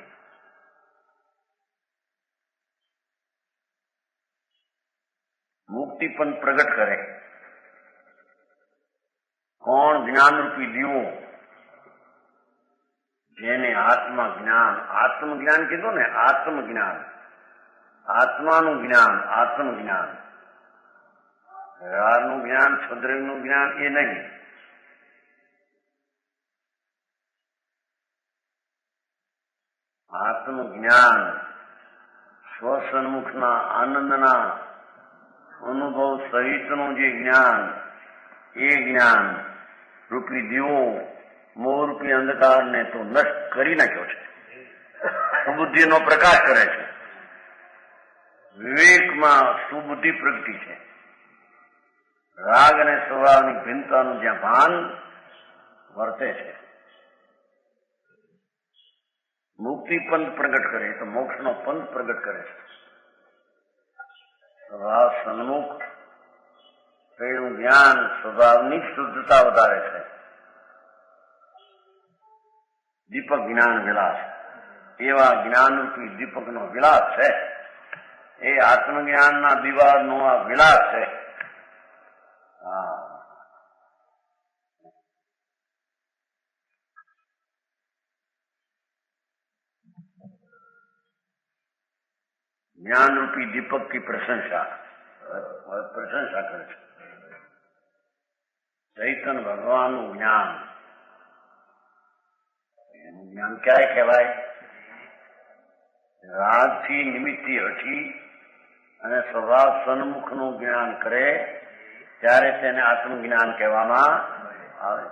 મુક્તિ પણ પ્રગટ કરે. કોણ? જ્ઞાનરૂપી દીવો, જેને આત્મા જ્ઞાન, આત્મજ્ઞાન કીધું ને, આત્મજ્ઞાન, આત્માનું જ્ઞાન, આત્મજ્ઞાન. વ્યવહારનું જ્ઞાન, છદ્રનું જ્ઞાન એ નહીં. આત્મજ્ઞાન સ્વસન્મુખના આનંદના અનુભવ સહિતનું જે જ્ઞાન, એ જ્ઞાન રૂપી દીવો મોહરૂપી અંધકારને તો નષ્ટ કરી નાખ્યો છે. સુબુદ્ધિનો પ્રકાશ કરે છે. વિવેકમાં સુબુદ્ધિ પ્રગટી છે. રાગ અને સ્વભાવની ભિન્નતાનું જ્યાં ભાન વર્તે છે. મુક્તિ પંથ પ્રગટ કરે તો મોક્ષનો પંથ પ્રગટ કરે છે. સ્વભાવ સન્મુખ તેનું જ્ઞાન સ્વભાવની શુદ્ધતા વધારે છે. દીપક જ્ઞાન વિલાસ, એવા જ્ઞાનરૂપી દીપકનો વિલાસ છે. એ આત્મજ્ઞાનના દીવાનો આ વિલાસ છે. ज्ञान रूपी दीपक की प्रशंसा करे છે. ચૈતન્ય ભગવાનનું જ્ઞાન, એનું જ્ઞાન ક્યારે કહેવાય? રાગથી નિમિત્તથી હટી અને સ્વભાવ સન્મુખનું જ્ઞાન કરે ત્યારે તેને આત્મજ્ઞાન કહેવામાં આવે.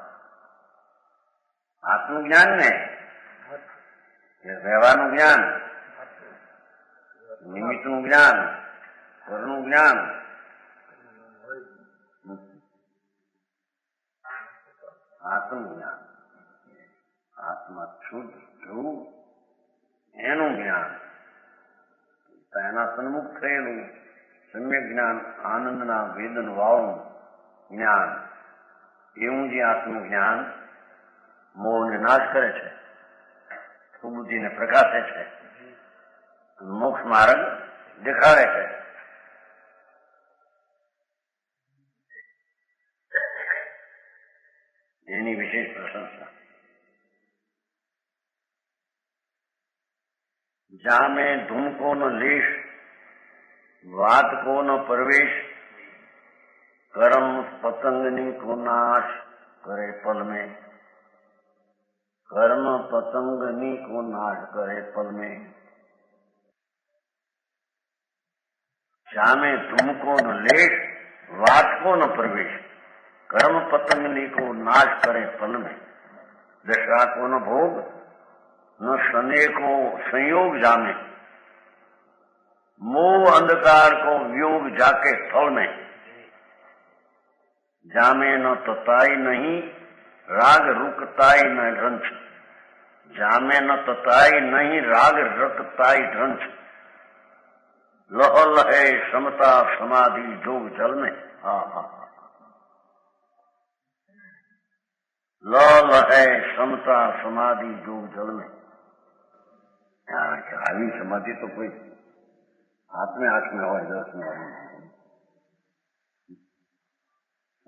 આત્મજ્ઞાન ને વ્યવહારનું જ્ઞાન, નિમિત્તનું જ્ઞાન, ઘરનું જ્ઞાન, આત્મજ્ઞાન, આત્મા શુદ્ધ ધ્રુવ એનું જ્ઞાન એના સન્મુખ થયેલું સમ્યક જ્ઞાન, આનંદના વેદન વાળું જ્ઞાન, એવું જે આત્મજ્ઞાન મોહને નાશ કરે છે, સુબુદ્ધિને પ્રકાશે છે, મોક્ષ માર્ગ દેખાડે છે. એની વિશેષ પ્રશંસા. જામે ધૂમ કો ન લેશ, વાત કો ન પરવેશ, કર્મ પતંગની કો નાશ કરે પલ में, કર્મ પતંગની કો નાશ કરે પલ में. જામે ધૂમ કો ન લેશ, વાત કો ન પરવેશ, कर्म पतंगनी को नाश करे पल में. दशा को न भोग, न शने को संयोग जामे, मोह अंधकार को वियोग जाके थल में. जामे न तताई नहीं, राग रुकताई न रंच. जामे न तताई नहीं, राग रकताई रंच. लह लहे समता समाधि जोग जल में. हाँ हाँ, लल है समता समाधि जोग जल में. આવી સમાધિ તો કોઈ હાથમાં હોય, 10 में હોય.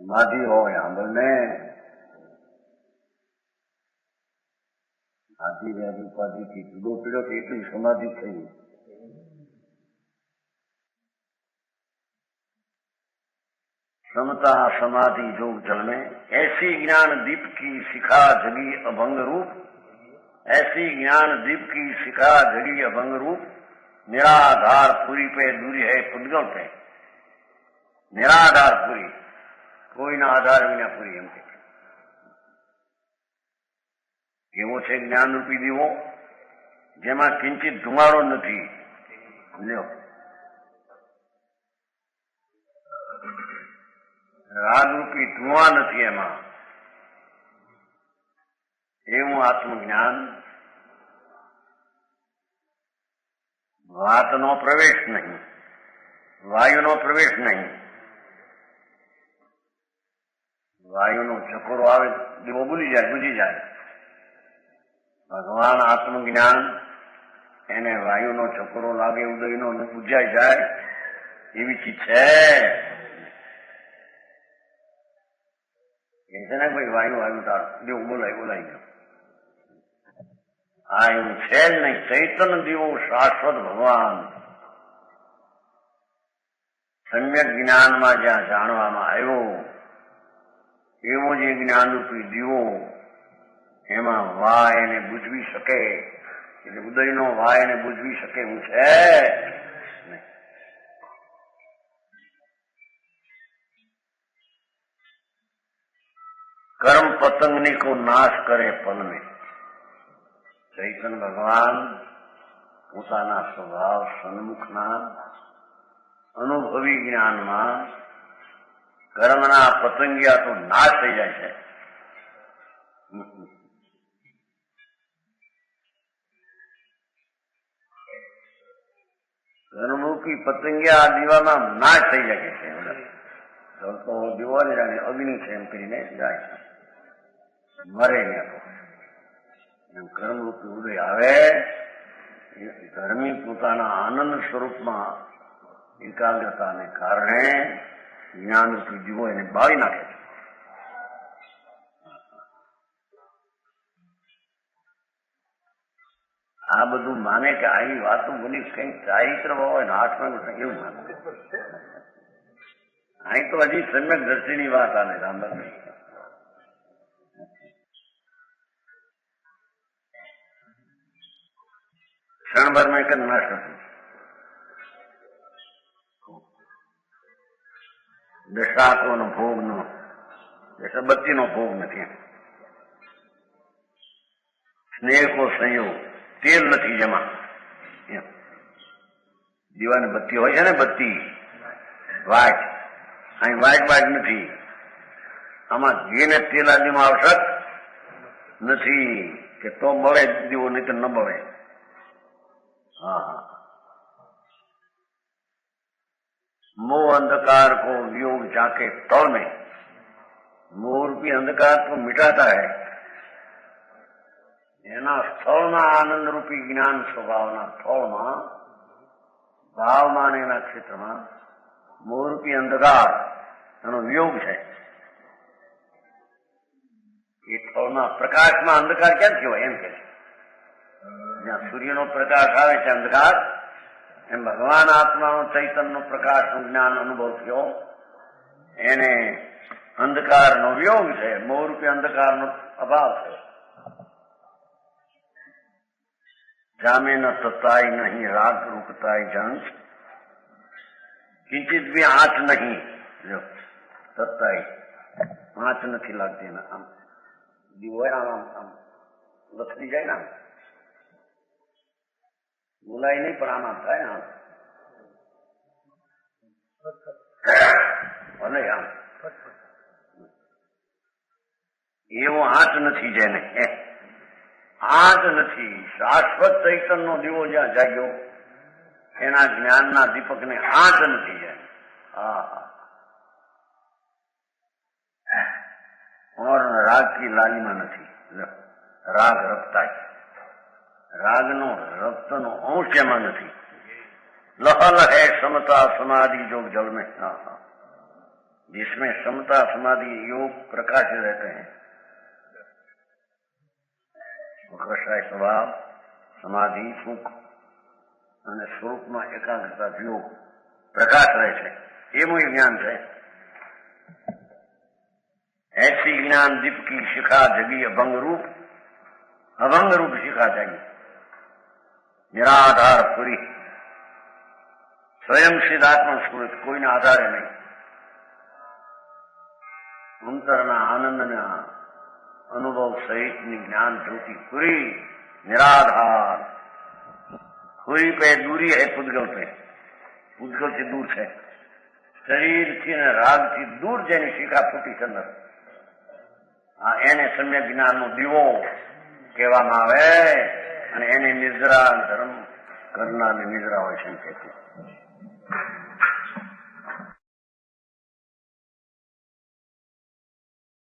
સમાધિ હોય આંબળને આદિ વ્યાધિ ઉપાધિથી જુદો પીડ્યો કે એટલી સમાધિ થઈ. समता समाधि जोग जल में. ऐसी ज्ञान दीप की शिखा जगी अभंग रूप, ऐसी ज्ञान दीप की शिखा जगी अभंग रूप. निराधार पुरी पे दूरी है पुद्गल पे. निराधार पुरी, कोई ना आधार विना पुरी. एम केवो छे ज्ञान रूपी दीवो, जेमा किंचित धुमाड़ो नहीं. લ્યો, રાગરૂપી ધુઆ નથી એમાં. એવું આત્મજ્ઞાન. વાતનો પ્રવેશ નહીં, વાયુનો પ્રવેશ નહીં. વાયુનો ચકોરો આવે, દીવો ભૂલી જાય, બુજી જાય. ભગવાન આત્મજ્ઞાન, એને વાયુનો ચકોરો લાગે, ઉદયનો બુજાઈ જાય, એવી ચીજ છે. છે ને કોઈ વાયુ આવ્યું તાર દેવું બોલાઈ ગયો. આ એવું છે જ નહીં. ચૈતન દીવો શાશ્વત ભગવાન સમ્યક જ્ઞાનમાં જ્યાં જાણવામાં આવ્યો, એવો જે જ્ઞાનરૂપી દીવો, એમાં વાય એને બુજવી શકે, એટલે ઉદયનો વાય એને બુજવી શકે એવું છે. कर्म पतंगनी को नाश करे पल में. चैतन भगवान પોતાના સ્વભાવ સન્મુખના અનુભવી જ્ઞાનમાં કર્મના પતંગિયા તો નાશ થઈ જાય છે. કર્મરૂપી પતંગિયા આ દીવામાં નાશ થઈ જાય છે. તો દીવો ને જાણે અગ્નિ છે એમ કરીને જાય છે, મરે ને તો એમ કર્મરૂપી ઉદય આવે. ધર્મી પોતાના આનંદ સ્વરૂપમાં એકાગ્રતાને કારણે જ્ઞાનરૂપી દીવો એને બાળી નાખે છે. આ બધું માને કે આવી વાતો બોલી કઈક ચારિત્ર હોય ને હાથમાં એવું માને. અહીં તો હજી સમ્યક દ્રષ્ટિની વાત આને સાંભળવી. ક્ષણભર માં એક જ નાશ હતું. દશાકોનો ભોગ નો, દશાબત્તીનો ભોગ નથી. સ્નેહ કો સંયોગ, તેલ નથી જેમાં. દીવાની બત્તી હોય છે ને, બત્તી વાટ, અહીં વાટ નથી. આમાં ઘીને તેલ આદિમાં આવશ્યક નથી કે તો મળે દીવો, નહીં તો ન મળે. હા, मोह अंधकार को वियोग जाके तौल में, मोह रूपी अंधकार को मिटाता है। एना स्थળમાં આનંદ રૂપી જ્ઞાન સ્વભાવના સ્થળમાં ભાવમાં એના ક્ષેત્રમાં મોહરૂપી અંધકાર એનો વિયોગ છે। એ સ્થળમાં પ્રકાશમાં અંધકાર ક્યાંથી હોય એમ કે જ્યાં સૂર્યનો પ્રકાશ આવે છે અંધકાર, એમ ભગવાન આત્માનો ચૈતન્યનો પ્રકાશનું જ્ઞાન અનુભવ થયો એને અંધકારનો વિયોગ છે, મોહરૂપી અંધકારનો અભાવ થયો। जामे न तताई नहीं राग रुकताई जन, किंचित भी आंच नहीं, जो तताई आंच नहीं लगती ना, आम दीवो आम आम लथड़ी जाए ना, बोलाई नहीं पर आम था आम भले आम एवं आंच नहीं जेने आंच नहीं। शाश्वत चैतन्य दीवो ज्યાં જાગ્યો એના જ્ઞાનના દીપકને આંચ નથી જાય। और राग की लालिमा નથી, राग रखता है, रागनो रक्तनो अंश एમાં નથી। लहल है समता समाधि योग जल में, जिसमें समता समाधि योग प्रकाशित रहते हैं। કષાય સ્વભાવ, સમાધિ, સુખ અને સ્વરૂપમાં એકાગ્રતા વિયોગ પ્રકાશ રહે છે, એવું જ્ઞાન છે। ऐसी ज्ञान दीप की शिखा जगी अभंग रूप शिखा जागी, निराधार पूरी स्वयं सिद्धात्मा स्फूर्त, कोईना आधारे नहीं। अंतરના આનંદના अनुभव सहित ज्ञान ज्योति पूरी निराधार, पूरी पे दूरी है पुद्गल पे, पुद्गल से दूर है, शरीर थी ने राग थी दूर जेनी शिखा फूटी चंदर एने सम्यक ज्ञान नो दीवो कहेवामां आवे અને એને નિદ્રા ધર્મ કરનારને નિદ્રા હોય છે।